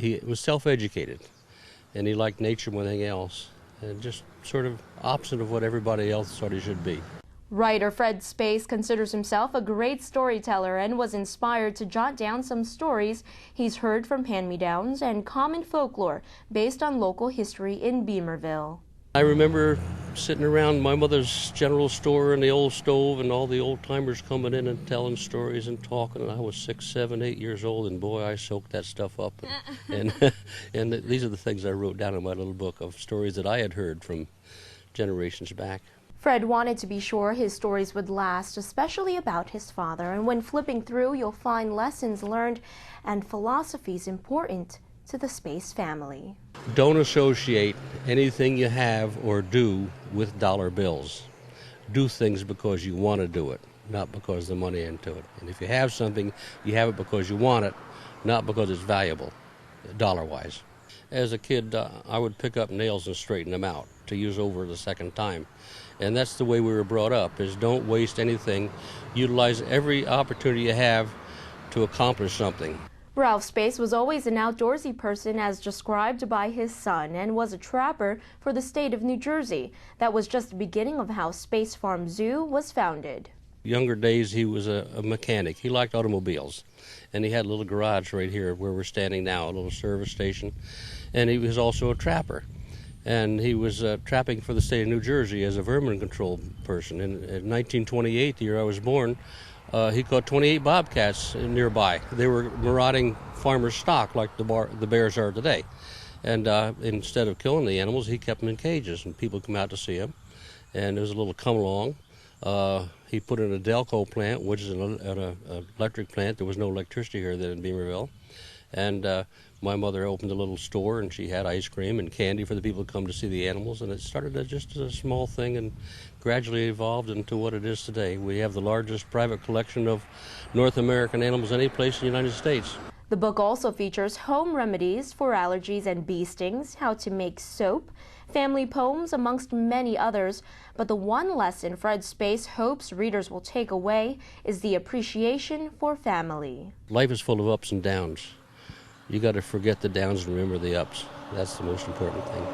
he was self-educated, and he liked nature more than anything else, and just sort of opposite of what everybody else thought he should be. Writer Fred Space considers himself a great storyteller and was inspired to jot down some stories he's heard from hand-me-downs and common folklore based on local history in Beemerville. I remember sitting around my mother's general store and the old stove and all the old-timers coming in and telling stories and talking, and I was 6, 7, 8 years old, and boy, I soaked that stuff up. And these are the things I wrote down in my little book of stories that I had heard from generations back. Fred wanted to be sure his stories would last, especially about his father, and when flipping through, you'll find lessons learned and philosophies important to the Space family. Don't associate anything you have or do with dollar bills. Do things because you want to do it, not because the money into it. And if you have something, you have it because you want it, not because it's valuable, dollar-wise. As a kid, I would pick up nails and straighten them out to use over the second time. And that's the way we were brought up, is don't waste anything. Utilize every opportunity you have to accomplish something. Ralph Space was always an outdoorsy person as described by his son, and was a trapper for the state of New Jersey. That was just the beginning of how Space Farm Zoo was founded. Younger days he was a mechanic. He liked automobiles, and he had a little garage right here where we're standing now, a little service station, and he was also a trapper. And he was trapping for the state of New Jersey as a vermin control person. In 1928, the year I was born, he caught 28 bobcats nearby. They were marauding farmers' stock like the bears are today. And instead of killing the animals, he kept them in cages, and people come out to see him. And there was a little come-along. He put in a Delco plant, which is an electric plant. There was no electricity here then in Beemerville. And my mother opened a little store, and she had ice cream and candy for the people to come to see the animals. And it started as just a small thing and gradually evolved into what it is today. We have the largest private collection of North American animals any place in the United States. The book also features home remedies for allergies and bee stings, how to make soap, family poems, amongst many others. But the one lesson Fred Space hopes readers will take away is the appreciation for family. Life is full of ups and downs. You got to forget the downs and remember the ups. That's the most important thing.